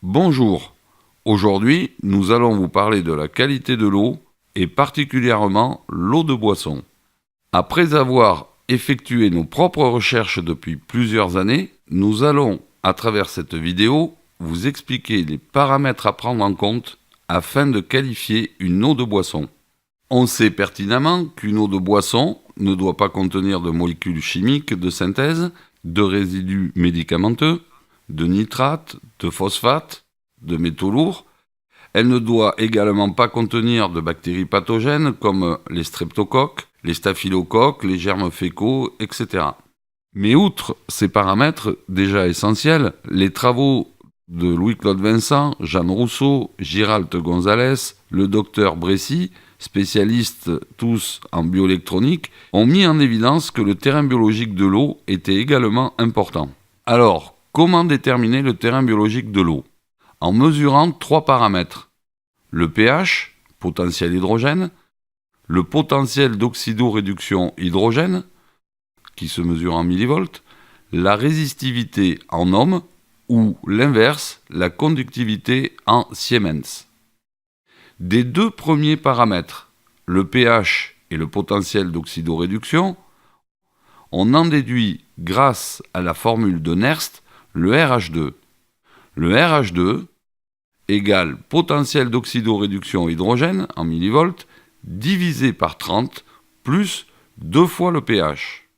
Bonjour, aujourd'hui nous allons vous parler de la qualité de l'eau et particulièrement l'eau de boisson. Après avoir effectué nos propres recherches depuis plusieurs années, nous allons, à travers cette vidéo, vous expliquer les paramètres à prendre en compte afin de qualifier une eau de boisson. On sait pertinemment qu'une eau de boisson ne doit pas contenir de molécules chimiques de synthèse, de résidus médicamenteux, de nitrates, de phosphates, de métaux lourds. Elle ne doit également pas contenir de bactéries pathogènes comme les streptocoques, les staphylocoques, les germes fécaux, etc. Mais outre ces paramètres déjà essentiels, les travaux de Louis-Claude Vincent, Jeanne Rousseau, Giralte Gonzalez, le docteur Brécy, spécialistes tous en bioélectronique, ont mis en évidence que le terrain biologique de l'eau était également important. Alors, comment déterminer le terrain biologique de l'eau ? En mesurant 3 paramètres. Le pH, potentiel hydrogène, le potentiel d'oxydoréduction hydrogène, qui se mesure en millivolts, la résistivité en ohms, ou l'inverse, la conductivité en Siemens. Des 2 premiers paramètres, le pH et le potentiel d'oxydoréduction, on en déduit, grâce à la formule de Nernst, le RH2. Le RH2 égale potentiel d'oxydoréduction hydrogène en millivolts divisé par 30 plus 2 fois le pH.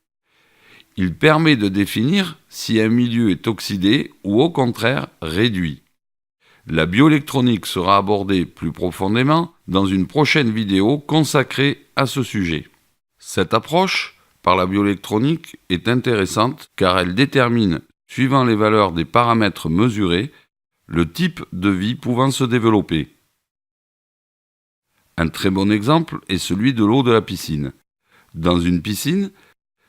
Il permet de définir si un milieu est oxydé ou au contraire réduit. La bioélectronique sera abordée plus profondément dans une prochaine vidéo consacrée à ce sujet. Cette approche par la bioélectronique est intéressante car elle détermine, suivant les valeurs des paramètres mesurés, le type de vie pouvant se développer. Un très bon exemple est celui de l'eau de la piscine. Dans une piscine,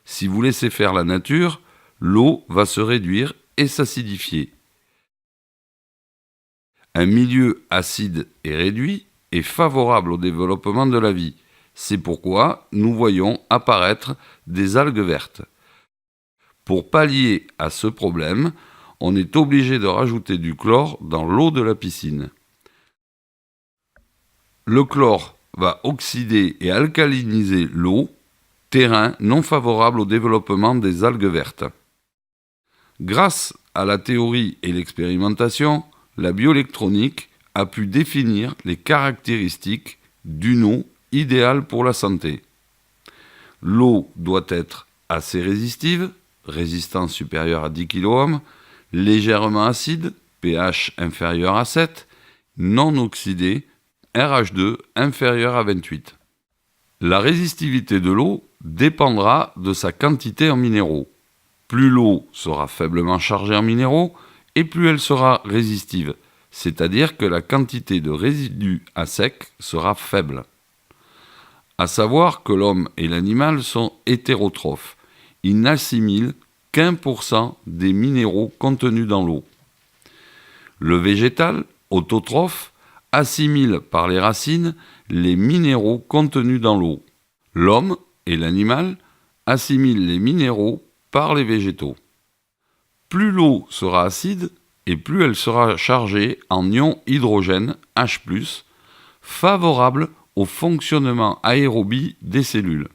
si vous laissez faire la nature, l'eau va se réduire et s'acidifier. Un milieu acide et réduit est favorable au développement de la vie. C'est pourquoi nous voyons apparaître des algues vertes. Pour pallier à ce problème, on est obligé de rajouter du chlore dans l'eau de la piscine. Le chlore va oxyder et alcaliniser l'eau, terrain non favorable au développement des algues vertes. Grâce à la théorie et l'expérimentation, la bioélectronique a pu définir les caractéristiques d'une eau idéale pour la santé. L'eau doit être assez résistive, résistance supérieure à 10 kOhm, légèrement acide, pH inférieur à 7, non oxydée, RH2 inférieur à 28. La résistivité de l'eau dépendra de sa quantité en minéraux. Plus l'eau sera faiblement chargée en minéraux, et plus elle sera résistive, c'est-à-dire que la quantité de résidus à sec sera faible. À savoir que l'homme et l'animal sont hétérotrophes. Ils n'assimilent qu'1% des minéraux contenus dans l'eau. Le végétal, autotrophe, assimile par les racines les minéraux contenus dans l'eau. L'homme et l'animal assimilent les minéraux par les végétaux. Plus l'eau sera acide et plus elle sera chargée en ion hydrogène H+, favorable au fonctionnement aérobie des cellules.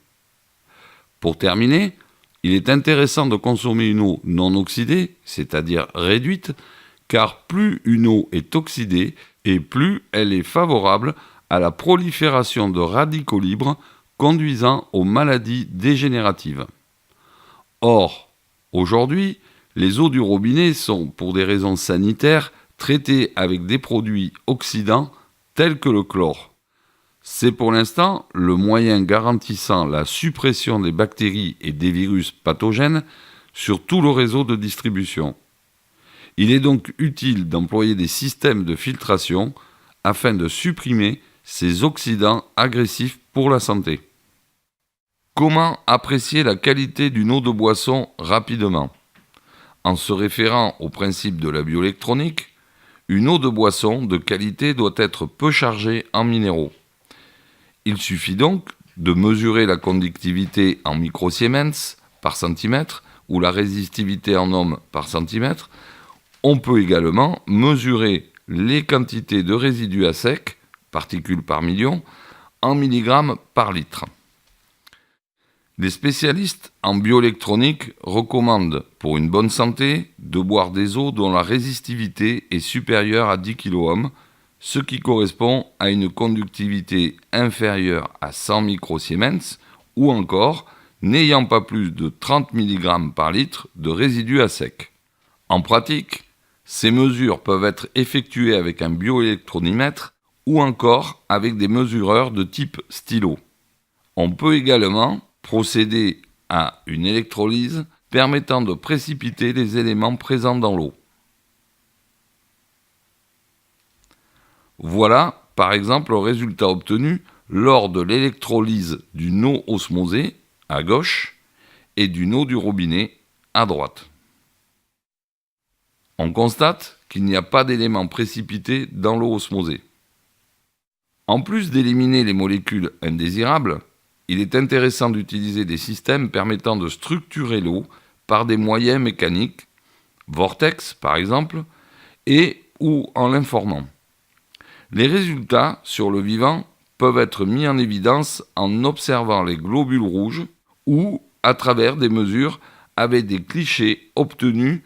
Pour terminer, il est intéressant de consommer une eau non oxydée, c'est-à-dire réduite, car plus une eau est oxydée et plus elle est favorable à la prolifération de radicaux libres conduisant aux maladies dégénératives. Or, aujourd'hui, les eaux du robinet sont, pour des raisons sanitaires, traitées avec des produits oxydants tels que le chlore. C'est pour l'instant le moyen garantissant la suppression des bactéries et des virus pathogènes sur tout le réseau de distribution. Il est donc utile d'employer des systèmes de filtration afin de supprimer ces oxydants agressifs pour la santé. Comment apprécier la qualité d'une eau de boisson rapidement ? En se référant au principe de la bioélectronique, une eau de boisson de qualité doit être peu chargée en minéraux. Il suffit donc de mesurer la conductivité en microsiemens par centimètre ou la résistivité en ohms par centimètre. On peut également mesurer les quantités de résidus à sec, particules par million, en milligrammes par litre. Les spécialistes en bioélectronique recommandent, pour une bonne santé, de boire des eaux dont la résistivité est supérieure à 10 kOhm, ce qui correspond à une conductivité inférieure à 100 microsiemens, ou encore n'ayant pas plus de 30 mg par litre de résidus à sec. En pratique, ces mesures peuvent être effectuées avec un bioélectronimètre ou encore avec des mesureurs de type stylo. On peut également procéder à une électrolyse permettant de précipiter les éléments présents dans l'eau. Voilà, par exemple, le résultat obtenu lors de l'électrolyse d'une eau osmosée, à gauche, et d'une eau du robinet, à droite. On constate qu'il n'y a pas d'éléments précipités dans l'eau osmosée. En plus d'éliminer les molécules indésirables, il est intéressant d'utiliser des systèmes permettant de structurer l'eau par des moyens mécaniques, vortex par exemple, et ou en l'informant. Les résultats sur le vivant peuvent être mis en évidence en observant les globules rouges ou à travers des mesures avec des clichés obtenus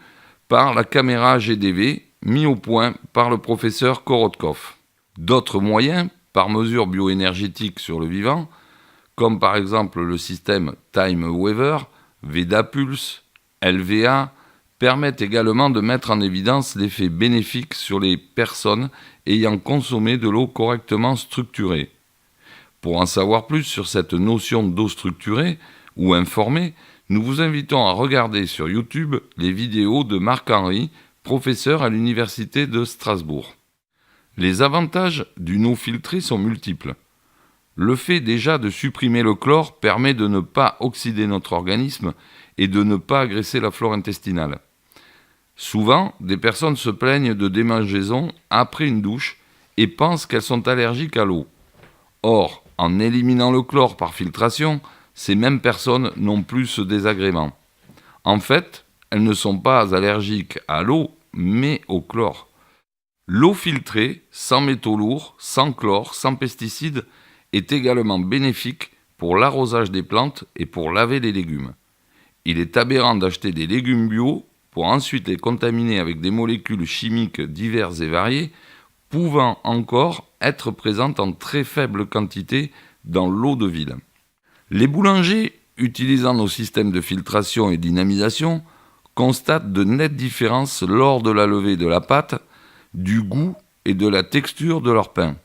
par la caméra GDV mis au point par le professeur Korotkov. D'autres moyens, par mesure bioénergétique sur le vivant, comme par exemple le système Time-Weaver, VEDA-Pulse, LVA, permettent également de mettre en évidence l'effet bénéfique sur les personnes ayant consommé de l'eau correctement structurée. Pour en savoir plus sur cette notion d'eau structurée ou informée, nous vous invitons à regarder sur YouTube les vidéos de Marc-Henri, professeur à l'Université de Strasbourg. Les avantages d'une eau filtrée sont multiples. Le fait déjà de supprimer le chlore permet de ne pas oxyder notre organisme et de ne pas agresser la flore intestinale. Souvent, des personnes se plaignent de démangeaisons après une douche et pensent qu'elles sont allergiques à l'eau. Or, en éliminant le chlore par filtration, ces mêmes personnes n'ont plus ce désagrément. En fait, elles ne sont pas allergiques à l'eau, mais au chlore. L'eau filtrée, sans métaux lourds, sans chlore, sans pesticides, est également bénéfique pour l'arrosage des plantes et pour laver les légumes. Il est aberrant d'acheter des légumes bio pour ensuite les contaminer avec des molécules chimiques diverses et variées, pouvant encore être présentes en très faible quantité dans l'eau de ville. Les boulangers, utilisant nos systèmes de filtration et dynamisation, constatent de nettes différences lors de la levée de la pâte, du goût et de la texture de leur pain.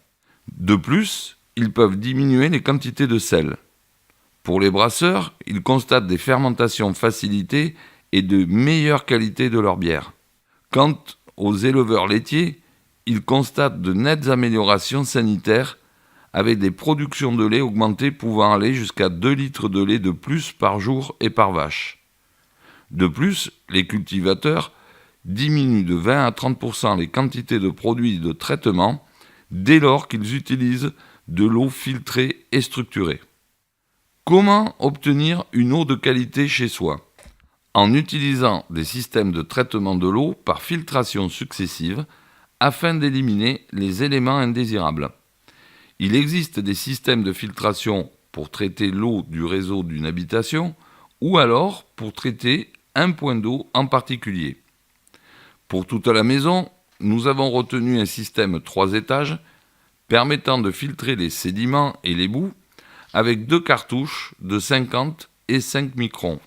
De plus, ils peuvent diminuer les quantités de sel. Pour les brasseurs, ils constatent des fermentations facilitées et de meilleure qualité de leur bière. Quant aux éleveurs laitiers, ils constatent de nettes améliorations sanitaires avec des productions de lait augmentées pouvant aller jusqu'à 2 litres de lait de plus par jour et par vache. De plus, les cultivateurs diminuent de 20 à 30% les quantités de produits de traitement dès lors qu'ils utilisent de l'eau filtrée et structurée. Comment obtenir une eau de qualité chez soi ? En utilisant des systèmes de traitement de l'eau par filtration successive afin d'éliminer les éléments indésirables. Il existe des systèmes de filtration pour traiter l'eau du réseau d'une habitation ou alors pour traiter un point d'eau en particulier. Pour toute la maison, nous avons retenu un système 3 étages permettant de filtrer les sédiments et les boues avec 2 cartouches de 50 et 5 microns,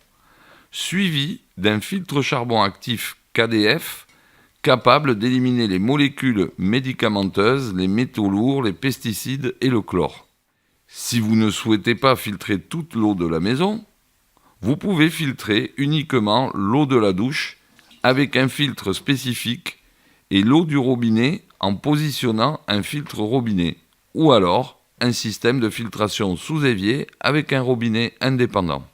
suivi d'un filtre charbon actif KDF capable d'éliminer les molécules médicamenteuses, les métaux lourds, les pesticides et le chlore. Si vous ne souhaitez pas filtrer toute l'eau de la maison, vous pouvez filtrer uniquement l'eau de la douche avec un filtre spécifique et l'eau du robinet en positionnant un filtre robinet ou alors un système de filtration sous évier avec un robinet indépendant.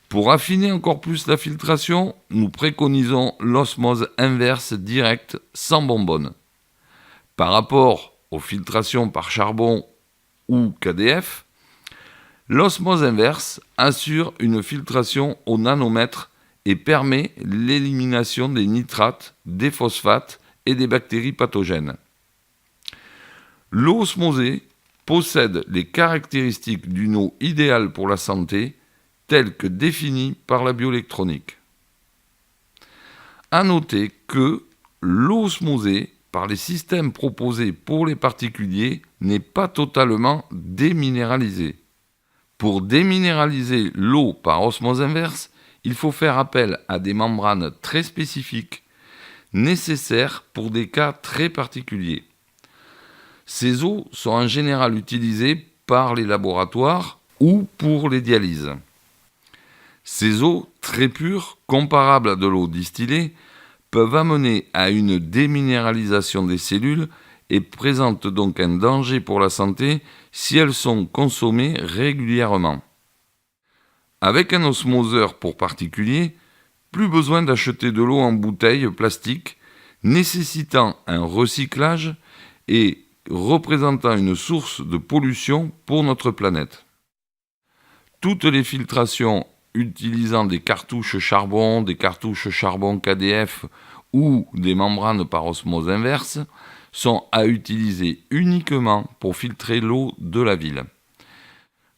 Pour affiner encore plus la filtration, nous préconisons l'osmose inverse directe sans bonbonne. Par rapport aux filtrations par charbon ou KDF, l'osmose inverse assure une filtration au nanomètre et permet l'élimination des nitrates, des phosphates et des bactéries pathogènes. L'eau osmosée possède les caractéristiques d'une eau idéale pour la santé, telles que définies par la bioélectronique. À noter que l'eau osmosée, par les systèmes proposés pour les particuliers, n'est pas totalement déminéralisée. Pour déminéraliser l'eau par osmose inverse, il faut faire appel à des membranes très spécifiques, nécessaires pour des cas très particuliers. Ces eaux sont en général utilisées par les laboratoires ou pour les dialyses. Ces eaux très pures, comparables à de l'eau distillée, peuvent amener à une déminéralisation des cellules et présentent donc un danger pour la santé si elles sont consommées régulièrement. Avec un osmoseur pour particulier, plus besoin d'acheter de l'eau en bouteille plastique, nécessitant un recyclage et représentant une source de pollution pour notre planète. Toutes les filtrations utilisant des cartouches charbon KDF ou des membranes par osmose inverse sont à utiliser uniquement pour filtrer l'eau de la ville.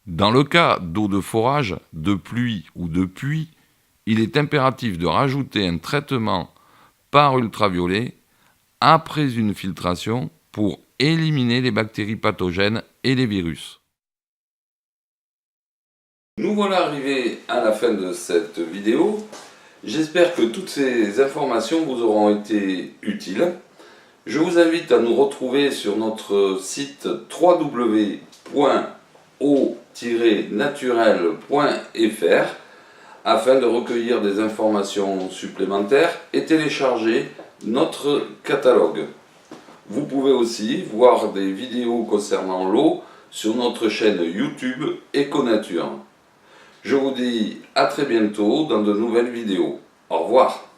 Dans le cas d'eau de forage, de pluie ou de puits, il est impératif de rajouter un traitement par ultraviolet après une filtration pour éliminer les bactéries pathogènes et les virus. Nous voilà arrivés à la fin de cette vidéo. J'espère que toutes ces informations vous auront été utiles. Je vous invite à nous retrouver sur notre site www.eau-naturel.fr afin de recueillir des informations supplémentaires et télécharger notre catalogue. Vous pouvez aussi voir des vidéos concernant l'eau sur notre chaîne YouTube Econature. Je vous dis à très bientôt dans de nouvelles vidéos. Au revoir.